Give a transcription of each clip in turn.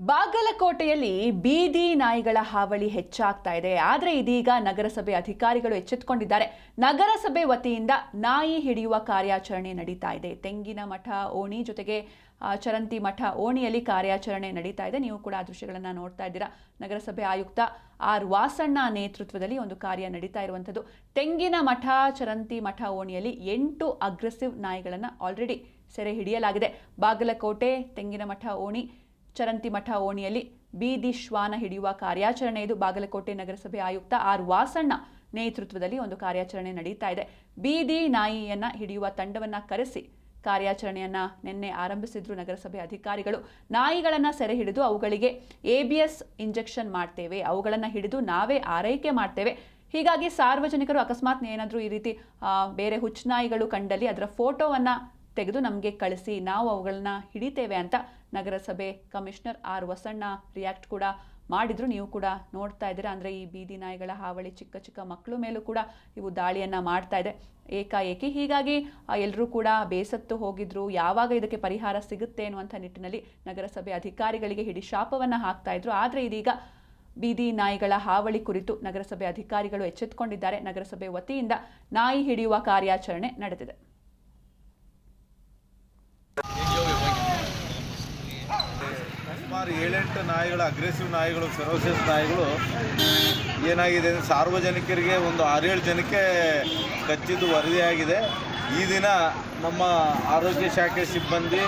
ಬಾಗಲಕೋಟೆಯಲ್ಲಿ ಬೀದಿ ನಾಯಿಗಳ ಹಾವಳಿ ಹೆಚ್ಚಾಗ್ತಾ ಇದೆ. ಆದರೆ ಇದೀಗ ನಗರಸಭೆ ಅಧಿಕಾರಿಗಳು ಎಚ್ಚೆತ್ತುಕೊಂಡಿದ್ದಾರೆ. ನಗರಸಭೆ ವತಿಯಿಂದ ನಾಯಿ ಹಿಡಿಯುವ ಕಾರ್ಯಾಚರಣೆ ನಡೀತಾ ಇದೆ. ತೆಂಗಿನಮಠ ಓಣಿ ಜೊತೆಗೆ ಚರಂತಿಮಠ ಓಣಿಯಲ್ಲಿ ಕಾರ್ಯಾಚರಣೆ ನಡೀತಾ ಇದೆ. ನೀವು ಕೂಡ ಆ ದೃಶ್ಯಗಳನ್ನು ನೋಡ್ತಾ ಇದ್ದೀರಾ. ನಗರಸಭೆ ಆಯುಕ್ತ ಆರ್ ವಾಸಣ್ಣ ನೇತೃತ್ವದಲ್ಲಿ ಒಂದು ಕಾರ್ಯ ನಡೀತಾ ಇರುವಂಥದ್ದು. ತೆಂಗಿನಮಠ ಚರಂತಿಮಠ ಓಣಿಯಲ್ಲಿ 8 ಅಗ್ರೆಸಿವ್ ನಾಯಿಗಳನ್ನು ಆಲ್ರೆಡಿ ಸೆರೆ ಹಿಡಿಯಲಾಗಿದೆ. ಬಾಗಲಕೋಟೆ ತೆಂಗಿನಮಠ ಓಣಿ ಚರಂತಿಮಠ ಓಣಿಯಲ್ಲಿ ಬೀದಿ ಶ್ವಾನ ಹಿಡಿಯುವ ಕಾರ್ಯಾಚರಣೆ ಇದು. ಬಾಗಲಕೋಟೆ ನಗರಸಭೆ ಆಯುಕ್ತ ಆರ್ ವಾಸಣ್ಣ ನೇತೃತ್ವದಲ್ಲಿ ಒಂದು ಕಾರ್ಯಾಚರಣೆ ನಡೀತಾ ಇದೆ. ಬೀದಿ ನಾಯಿಯನ್ನ ಹಿಡಿಯುವ ತಂಡವನ್ನ ಕರೆಸಿ ಕಾರ್ಯಾಚರಣೆಯನ್ನ ನಿನ್ನೆ ಆರಂಭಿಸಿದ್ರು ನಗರಸಭೆ ಅಧಿಕಾರಿಗಳು. ನಾಯಿಗಳನ್ನ ಸೆರೆ ಹಿಡಿದು ಅವುಗಳಿಗೆ ABS ಇಂಜೆಕ್ಷನ್ ಮಾಡ್ತೇವೆ, ಅವುಗಳನ್ನ ಹಿಡಿದು ನಾವೇ ಆರೈಕೆ ಮಾಡ್ತೇವೆ. ಹೀಗಾಗಿ ಸಾರ್ವಜನಿಕರು ಅಕಸ್ಮಾತ್ ಏನಾದರೂ ಈ ರೀತಿ ಬೇರೆ ಹುಚ್ಚುನಾಯಿಗಳು ಕಂಡಲ್ಲಿ ಅದರ ಫೋಟೋವನ್ನ ತೆಗೆದು ನಮಗೆ ಕಳಿಸಿ, ನಾವು ಅವುಗಳನ್ನ ಹಿಡಿತೇವೆ ಅಂತ ನಗರಸಭೆ ಕಮಿಷನರ್ ಆರ್ ವಾಸಣ್ಣ ರಿಯಾಕ್ಟ್ ಕೂಡ ಮಾಡಿದ್ರು. ನೀವು ಕೂಡ ನೋಡ್ತಾ ಇದ್ದೀರಾ. ಅಂದರೆ ಈ ಬೀದಿ ನಾಯಿಗಳ ಹಾವಳಿ ಚಿಕ್ಕ ಚಿಕ್ಕ ಮಕ್ಕಳ ಮೇಲೂ ಕೂಡ ಇವು ದಾಳಿಯನ್ನು ಮಾಡ್ತಾ ಇದೆ ಏಕಾಏಕಿ. ಹೀಗಾಗಿ ಎಲ್ಲರೂ ಕೂಡ ಬೇಸತ್ತು ಹೋಗಿದ್ರು. ಯಾವಾಗ ಇದಕ್ಕೆ ಪರಿಹಾರ ಸಿಗುತ್ತೆ ಅನ್ನುವಂಥ ನಿಟ್ಟಿನಲ್ಲಿ ನಗರಸಭೆ ಅಧಿಕಾರಿಗಳಿಗೆ ಹಿಡಿ ಶಾಪವನ್ನು ಹಾಕ್ತಾ ಇದ್ರು. ಆದರೆ ಇದೀಗ ಬೀದಿ ನಾಯಿಗಳ ಹಾವಳಿ ಕುರಿತು ನಗರಸಭೆ ಅಧಿಕಾರಿಗಳು ಎಚ್ಚೆತ್ತುಕೊಂಡಿದ್ದಾರೆ. ನಗರಸಭೆ ವತಿಯಿಂದ ನಾಯಿ ಹಿಡಿಯುವ ಕಾರ್ಯಾಚರಣೆ ನಡೆದಿದೆ. ಸುಮಾರು 7-8 ನಾಯಿಗಳು, ಅಗ್ರೆಸಿವ್ ನಾಯಿಗಳು, ಫೆರೋಸಿಯಸ್ ನಾಯಿಗಳು ಏನಾಗಿದೆ ಅಂದರೆ ಸಾರ್ವಜನಿಕರಿಗೆ ಒಂದು 6-7 ಜನಕ್ಕೆ ಕಚ್ಚಿದ್ದು ವರದಿಯಾಗಿದೆ. ಈ ದಿನ ನಮ್ಮ ಆರೋಗ್ಯ ಶಾಖೆ ಸಿಬ್ಬಂದಿ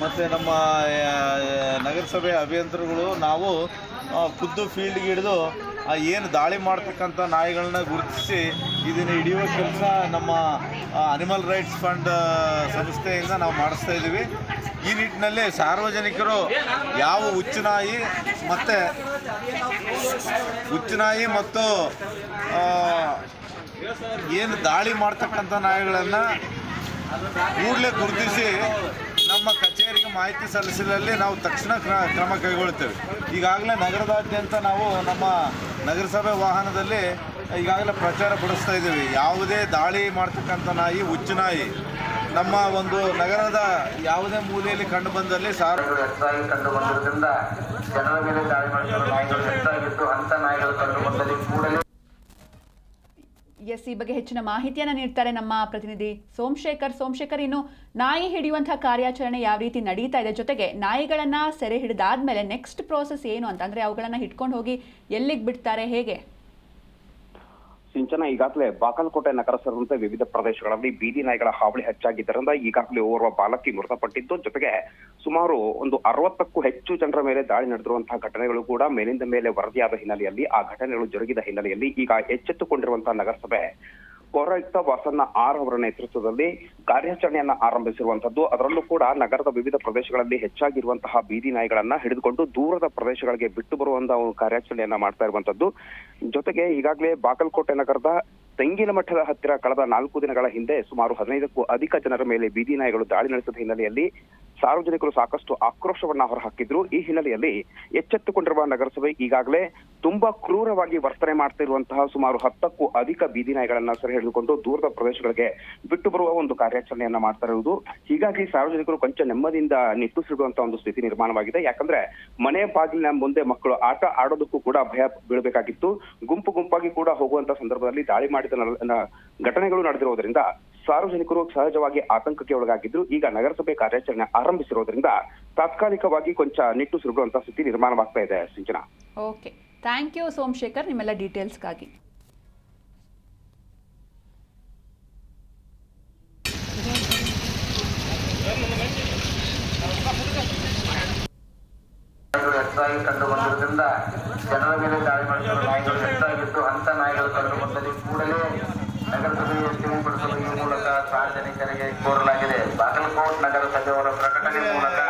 ಮತ್ತು ನಮ್ಮ ನಗರಸಭೆ ಅಭಿಯಂತರಗಳು ನಾವು ಖುದ್ದು ಫೀಲ್ಡ್ಗೆ ಹಿಡಿದು ಏನು ದಾಳಿ ಮಾಡ್ತಕ್ಕಂಥ ನಾಯಿಗಳನ್ನ ಗುರುತಿಸಿ ಇದನ್ನು ಹಿಡಿಯುವ ಕೆಲಸ ನಮ್ಮ ಅನಿಮಲ್ ರೈಟ್ಸ್ ಫಂಡ್ ಸಂಸ್ಥೆಯಿಂದ ನಾವು ಮಾಡಿಸ್ತಾ ಇದ್ದೀವಿ. ಈ ನಿಟ್ಟಿನಲ್ಲಿ ಸಾರ್ವಜನಿಕರು ಯಾವ ಹುಚ್ಚುನಾಯಿ ಮತ್ತು ಏನು ದಾಳಿ ಮಾಡ್ತಕ್ಕಂಥ ನಾಯಿಗಳನ್ನು ಕೂಡಲೇ ಗುರುತಿಸಿ ನಮ್ಮ ಕಚೇರಿಗೆ ಮಾಹಿತಿ ಸಲ್ಲಿಸಿದಲ್ಲಿ ನಾವು ತಕ್ಷಣ ಕ್ರಮ ಕೈಗೊಳ್ಳುತ್ತೇವೆ. ಈಗಾಗಲೇ ನಗರದಾದ್ಯಂತ ನಾವು ನಮ್ಮ ನಗರಸಭೆ ವಾಹನದಲ್ಲಿ ಈಗಾಗಲೇ ಪ್ರಚಾರ ಪಡಿಸ್ತಾ ಇದ್ದೀವಿ. ಯಾವುದೇ ದಾಳಿ ಮಾಡ್ತಕ್ಕಂಥ ನಾಯಿ, ಹುಚ್ಚು ನಾಯಿ ನಮ್ಮ ಒಂದು ನಗರದ ಯಾವುದೇ ಮೂಲೆಯಲ್ಲಿ ಕಂಡು ಬಂದಲ್ಲಿ ಹೆಚ್ಚಾಗಿ ಕಂಡು ಬಂದಿರೋದ್ರಿಂದ ಜನರ ಮೇಲೆ ದಾಳಿ ಮಾಡಿರುವ ನಾಯಿಗಳು ಹೆಚ್ಚಾಗಿದ್ದು ಅಂತ ನಾಯಿಗಳು ಕಂಡು ಬಂದಲ್ಲಿ ಕೂಡಲೇ ಈ ಬಗ್ಗೆ ಹೆಚ್ಚಿನ ಮಾಹಿತಿಯನ್ನು ನೀಡ್ತಾರೆ ನಮ್ಮ ಪ್ರತಿನಿಧಿ ಸೋಮಶೇಖರ್, ಇನ್ನು ನಾಯಿ ಹಿಡಿಯುವಂತಹ ಕಾರ್ಯಾಚರಣೆ ಯಾವ ರೀತಿ ನಡೀತಾ ಇದೆ, ಜೊತೆಗೆ ನಾಯಿಗಳನ್ನ ಸೆರೆ ಹಿಡಿದಾದ್ಮೇಲೆ ನೆಕ್ಸ್ಟ್ ಪ್ರೋಸೆಸ್ ಏನು ಅಂತ, ಅಂದ್ರೆ ಅವುಗಳನ್ನ ಹಿಡ್ಕೊಂಡು ಹೋಗಿ ಎಲ್ಲಿಗೆ ಬಿಡ್ತಾರೆ, ಹೇಗೆ? ಸಿಂಚನ, ಈಗಾಗಲೇ ಬಾಗಲಕೋಟೆ ನಗರ ಸೇರಿದಂತೆ ವಿವಿಧ ಪ್ರದೇಶಗಳಲ್ಲಿ ಬೀದಿ ನಾಯಿಗಳ ಹಾವಳಿ ಹೆಚ್ಚಾಗಿದ್ದರಿಂದ ಈಗಾಗಲೇ ಓರ್ವ ಬಾಲಕಿ ಮೃತಪಟ್ಟಿದ್ದು, ಜೊತೆಗೆ ಸುಮಾರು ಒಂದು 60ಕ್ಕೂ ಹೆಚ್ಚು ಜನರ ಮೇಲೆ ದಾಳಿ ನಡೆದಿರುವಂತಹ ಘಟನೆಗಳು ಕೂಡ ಮೇಲಿಂದ ಮೇಲೆ ವರದಿಯಾದ ಹಿನ್ನೆಲೆಯಲ್ಲಿ, ಆ ಘಟನೆಗಳು ಜರುಗಿದ ಹಿನ್ನೆಲೆಯಲ್ಲಿ ಈಗ ಎಚ್ಚೆತ್ತುಕೊಂಡಿರುವಂತಹ ನಗರಸಭೆ ಪೌರಾಯುಕ್ತ ವಾಸಣ್ಣ ಆರ್ ಅವರ ನೇತೃತ್ವದಲ್ಲಿ ಕಾರ್ಯಾಚರಣೆಯನ್ನ ಆರಂಭಿಸಿರುವಂತದ್ದು. ಅದರಲ್ಲೂ ಕೂಡ ನಗರದ ವಿವಿಧ ಪ್ರದೇಶಗಳಲ್ಲಿ ಹೆಚ್ಚಾಗಿರುವಂತಹ ಬೀದಿ ನಾಯಿಗಳನ್ನ ಹಿಡಿದುಕೊಂಡು ದೂರದ ಪ್ರದೇಶಗಳಿಗೆ ಬಿಟ್ಟು ಬರುವಂತಹ ಒಂದು ಕಾರ್ಯಾಚರಣೆಯನ್ನ ಮಾಡ್ತಾ ಇರುವಂತದ್ದು. ಜೊತೆಗೆ ಈಗಾಗಲೇ ಬಾಗಲಕೋಟೆ ನಗರದ ತೆಂಗಿನಮಠದ ಹತ್ತಿರ ಕಳೆದ 4 ದಿನಗಳ ಹಿಂದೆ ಸುಮಾರು 15ಕ್ಕೂ ಅಧಿಕ ಜನರ ಮೇಲೆ ಬೀದಿ ನಾಯಿಗಳು ದಾಳಿ ನಡೆಸಿದ ಹಿನ್ನೆಲೆಯಲ್ಲಿ ಸಾರ್ವಜನಿಕರು ಸಾಕಷ್ಟು ಆಕ್ರೋಶವನ್ನ ಹೊರಹಾಕಿದ್ರು. ಈ ಹಿನ್ನೆಲೆಯಲ್ಲಿ ಎಚ್ಚೆತ್ತುಕೊಂಡಿರುವ ನಗರಸಭೆ ಈಗಾಗಲೇ ತುಂಬಾ ಕ್ರೂರವಾಗಿ ವರ್ತನೆ ಮಾಡ್ತಿರುವಂತಹ ಸುಮಾರು 10ಕ್ಕೂ ಅಧಿಕ ಬೀದಿ ನಾಯಿಗಳನ್ನ ಸೆರೆ ಹಿಡಿದುಕೊಂಡು ದೂರದ ಪ್ರದೇಶಗಳಿಗೆ ಬಿಟ್ಟು ಬರುವ ಒಂದು ಕಾರ್ಯಾಚರಣೆಯನ್ನ ಮಾಡ್ತಾ ಇರುವುದು. ಹೀಗಾಗಿ ಸಾರ್ವಜನಿಕರು ಕೊಂಚ ನೆಮ್ಮದಿಯಿಂದ ನಿಟ್ಟುಸಿಡುವಂತಹ ಒಂದು ಸ್ಥಿತಿ ನಿರ್ಮಾಣವಾಗಿದೆ. ಯಾಕಂದ್ರೆ ಮನೆ ಬಾಗಿಲಿನ ಮುಂದೆ ಮಕ್ಕಳು ಆಟ ಆಡೋದಕ್ಕೂ ಕೂಡ ಭಯ ಬೀಳಬೇಕಾಗಿತ್ತು. ಗುಂಪಾಗಿ ಕೂಡ ಹೋಗುವಂತಹ ಸಂದರ್ಭದಲ್ಲಿ ದಾಳಿ ಮಾಡಿದ ಘಟನೆಗಳು ನಡೆದಿರುವುದರಿಂದ ಸಾರ್ವಜನಿಕರು ಸಹಜವಾಗಿ ಆತಂಕಕ್ಕೆ ಒಳಗಾಗಿದ್ರು. ಈಗ ನಗರಸಭೆ ಕಾರ್ಯಾಚರಣೆ ಆರಂಭಿಸಿರೋದ್ರಿಂದ ತಾತ್ಕಾಲಿಕವಾಗಿ ಕೊಂಚ ನಿಟ್ಟುಸಿರುವಂತಹ ಸ್ಥಿತಿ ನಿರ್ಮಾಣವಾಗ್ತಾ ಇದೆ. Sinchana, okay, thank you Somashekhar ನಿಮ್ಮೆಲ್ಲ ಡೀಟೇಲ್ಸ್ಗಾಗಿ. ಹೆಚ್ಚಾಗಿ ಕಂಡು ಬಂದಿರೋದ್ರಿಂದ ಜನರ ಮೇಲೆ ದಾಳಿ ಮಾಡಿರುವ ನಾಯಿಗಳು ಹೆಚ್ಚಾಗಿದ್ದು ಅಂತ ನಾಯಿಗಳು ಕಂಡು ಬಂದಲ್ಲಿ ಕೂಡಲೇ ನಗರಸಭೆಗೆ ತಿಳಿಪಡಿಸಲು ಈ ಮೂಲಕ ಸಾರ್ವಜನಿಕರಿಗೆ ಕೋರಲಾಗಿದೆ. ಬಾಗಲಕೋಟೆ ನಗರಸಭೆಯವರ ಪ್ರಕಟಣೆ ಮೂಲಕ